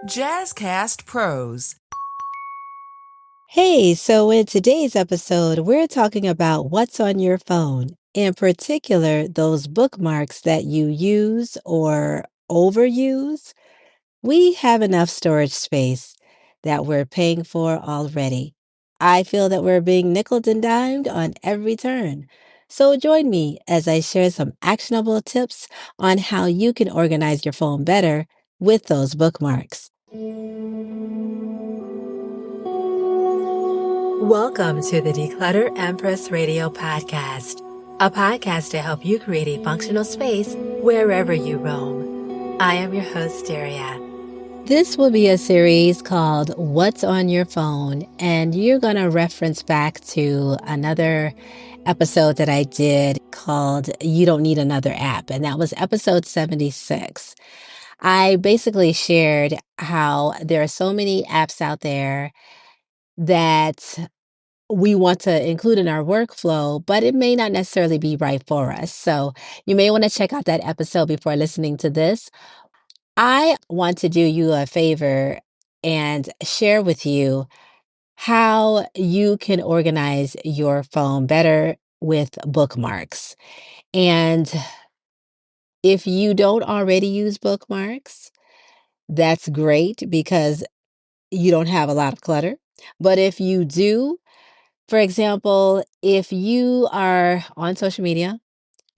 Jazzcast Pros. Hey, so in today's episode, we're talking about what's on your phone, in particular, those bookmarks that you use or overuse. We have enough storage space that we're paying for already. I feel that we're being nickeled and dimed on every turn. So join me as I share some actionable tips on how you can organize your phone better with those bookmarks. Welcome to the Declutter Empress Radio podcast, a podcast to help you create a functional space wherever you roam. I am your host, Daria. This will be a series called What's on Your Phone, and you're going to reference back to another episode that I did called You Don't Need Another App, and that was episode 76. I basically shared how there are so many apps out there that we want to include in our workflow, but it may not necessarily be right for us. So you may want to check out that episode before listening to this. I want to do you a favor and share with you how you can organize your phone better with bookmarks. And if you don't already use bookmarks, that's great because you don't have a lot of clutter. But if you do, for example, if you are on social media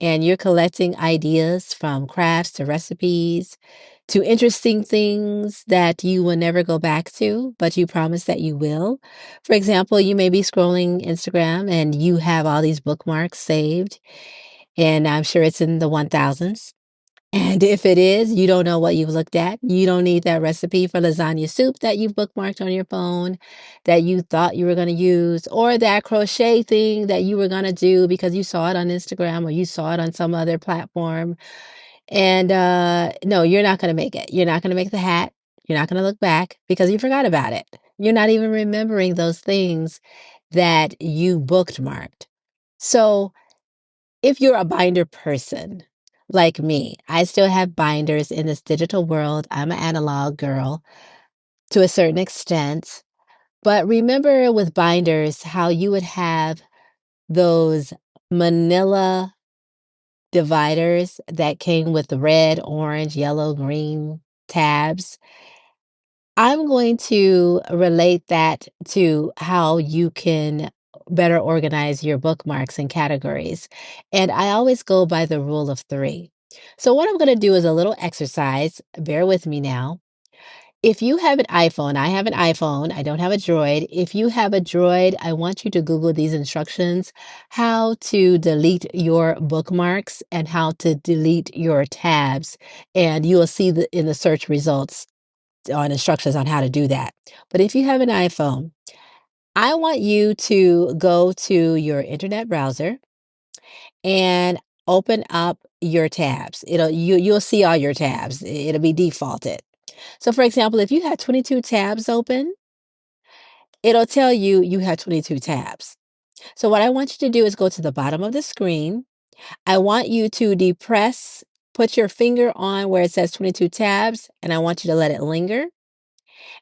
and you're collecting ideas from crafts to recipes to interesting things that you will never go back to, but you promise that you will. For example, you may be scrolling Instagram and you have all these bookmarks saved, and I'm sure it's in the 1000s. And if it is, you don't know what you've looked at. You don't need that recipe for lasagna soup that you bookmarked on your phone that you thought you were going to use, or that crochet thing that you were going to do because you saw it on Instagram or you saw it on some other platform. And no, you're not going to make it. You're not going to make the hat. You're not going to look back because you forgot about it. You're not even remembering those things that you bookmarked. So, if you're a binder person like me, I still have binders in this digital world. I'm an analog girl to a certain extent. But remember with binders how you would have those manila dividers that came with the red, orange, yellow, green tabs. I'm going to relate that to how you can better organize your bookmarks and categories. And I always go by the rule of three. So, what I'm going to do is a little exercise. Bear with me now. If you have an iPhone, I have an iPhone, I don't have a Droid. If you have a Droid, I want you to Google these instructions how to delete your bookmarks and how to delete your tabs. And you will see in the search results on instructions on how to do that. But if you have an iPhone, I want you to go to your internet browser and open up your tabs. You'll see all your tabs. It'll be defaulted. So for example, if you have 22 tabs open, it'll tell you you have 22 tabs. So what I want you to do is go to the bottom of the screen. I want you to depress, put your finger on where it says 22 tabs, and I want you to let it linger.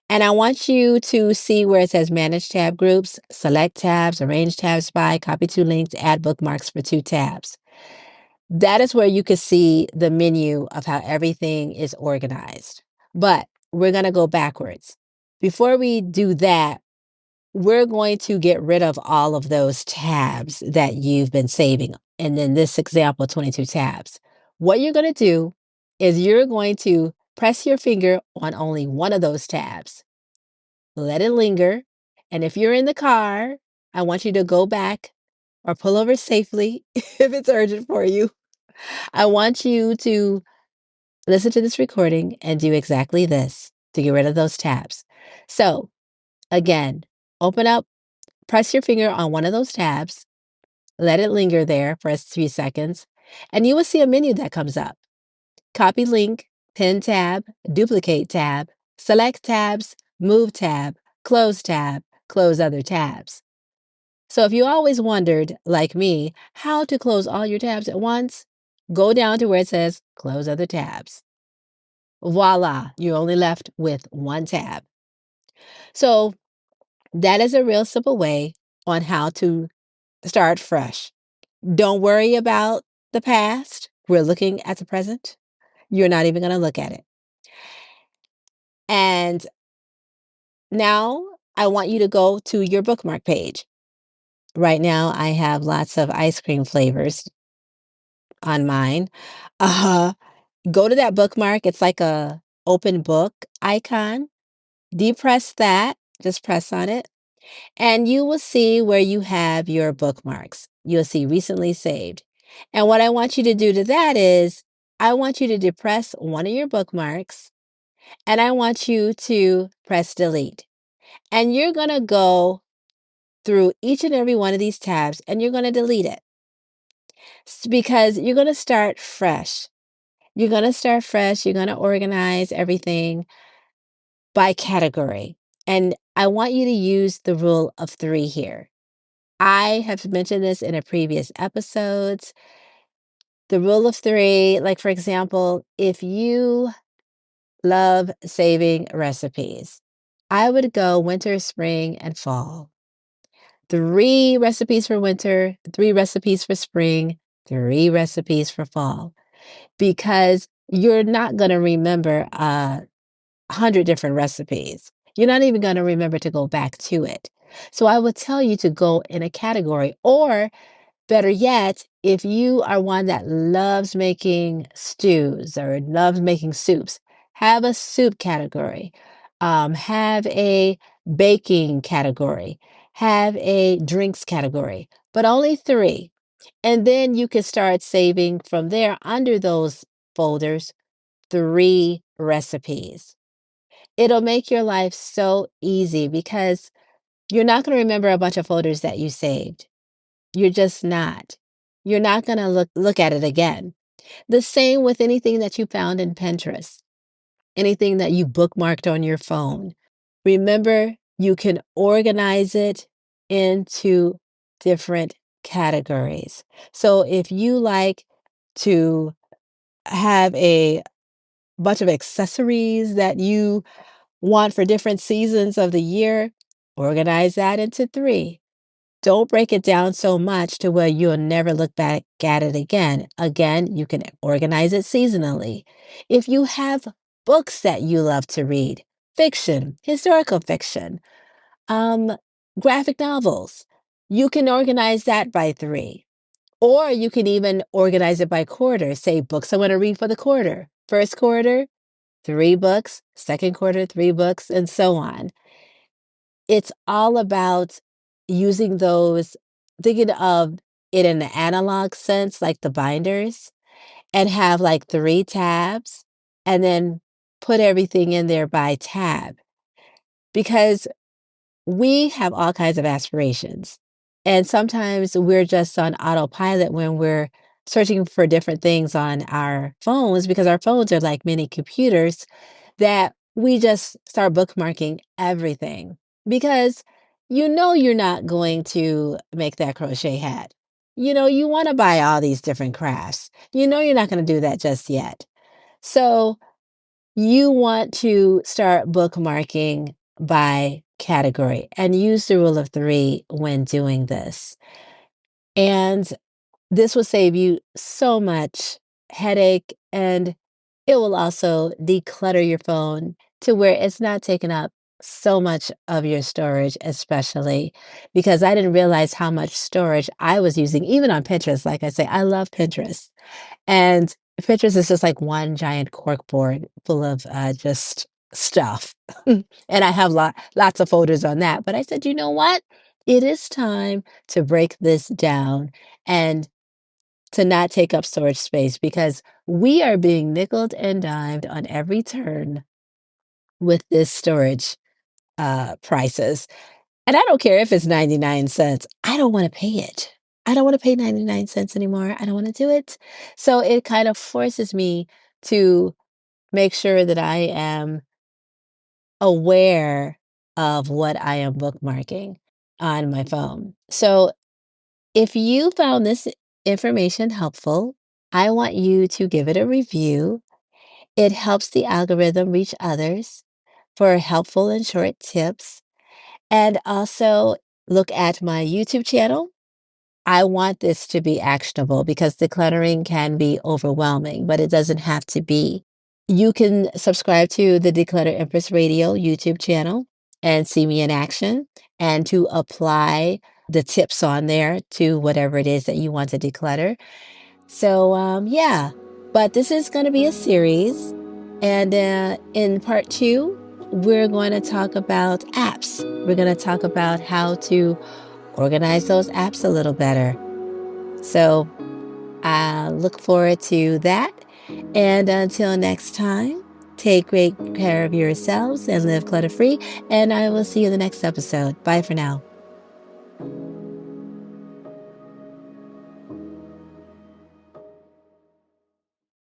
And I want you to see where it says Manage Tab Groups, select tabs, arrange tabs by, copy two links, add bookmarks for two tabs. That is where you can see the menu of how everything is organized. But we're going to go backwards. Before we do that, we're going to get rid of all of those tabs that you've been saving. And in this example, 22 tabs. What you're going to do is you're going to press your finger on only one of those tabs. Let it linger. And if you're in the car, I want you to go back or pull over safely if it's urgent for you. I want you to listen to this recording and do exactly this to get rid of those tabs. So, again, open up, press your finger on one of those tabs, let it linger there for a few seconds, and you will see a menu that comes up. Copy link, pin tab, duplicate tab, select tabs, move tab, close other tabs. So if you always wondered, like me, how to close all your tabs at once, go down to where it says close other tabs. voila, you're only left with one tab. So that is a real simple way on how to start fresh. Don't worry about the past. We're looking at the present. You're not even going to look at it. And now I want you to go to your bookmark page. Right now, I have lots of ice cream flavors on mine. Uh, Go to that bookmark. It's like a open book icon. Depress that. Just press on it. And you will see where you have your bookmarks. You'll see recently saved. And what I want you to do to that is I want you to depress one of your bookmarks and I want you to press delete. And you're going to go through each and every one of these tabs and you're going to delete it because you're going to start fresh. You're going to start fresh. You're going to organize everything by category. And I want you to use the rule of 3 here. I have mentioned this in a previous episodes. The rule of 3, like for example, if you love saving recipes, I would go winter, spring, and fall. 3 recipes for winter, 3 recipes for spring, 3 recipes for fall. Because you're not going to remember 100 different recipes. You're not even going to remember to go back to it. So I would tell you to go in a category, or better yet, if you are one that loves making stews or loves making soups, have a soup category, have a baking category, have a drinks category, but only 3. And then you can start saving from there under those folders 3 recipes. It'll make your life so easy because you're not going to remember a bunch of folders that you saved. You're just not. You're not going to look at it again. The same with anything that you found in Pinterest, anything that you bookmarked on your phone. Remember, you can organize it into different categories. So if you like to have a bunch of accessories that you want for different seasons of the year, organize that into 3. Don't break it down so much to where you'll never look back at it again. Again, you can organize it seasonally. If you have books that you love to read, fiction, historical fiction, um, graphic novels, you can organize that by 3. Or you can even organize it by quarter. Say books I want to read for the quarter. First quarter, 3 books. Second quarter, 3 books, and so on. It's all about using those, thinking of it in the analog sense, like the binders, and have like 3 tabs, and then put everything in there by tab. Because we have all kinds of aspirations. And sometimes we're just on autopilot when we're searching for different things on our phones because our phones are like mini computers that we just start bookmarking everything because you know you're not going to make that crochet hat. You know, you want to buy all these different crafts. You know, you're not going to do that just yet. So you want to start bookmarking by category and use the rule of 3 when doing this. And this will save you so much headache, and it will also declutter your phone to where it's not taking up so much of your storage, especially because I didn't realize how much storage I was using, even on Pinterest. Like I say, I love Pinterest. And Pinterest is just like one giant cork board full of just stuff. And I have lots of folders on that. But I said, you know what? It is time to break this down and to not take up storage space because we are being nickeled and dimed on every turn with this storage prices. And I don't care if it's 99 cents. I don't want to pay it. I don't want to pay 99 cents anymore. I don't want to do it. So it kind of forces me to make sure that I am aware of what I am bookmarking on my phone. So if you found this information helpful, I want you to give it a review It helps the algorithm reach others for helpful and short tips. And also look at my YouTube channel. I want this to be actionable because decluttering can be overwhelming, but it doesn't have to be. You can subscribe to the Declutter Empress Radio YouTube channel and see me in action and to apply the tips on there to whatever it is that you want to declutter. So, yeah, but this is going to be a series. And in part 2, we're going to talk about apps. We're going to talk about how to organize those apps a little better. So I look forward to that. And until next time, take great care of yourselves and live clutter free. And I will see you in the next episode. Bye for now.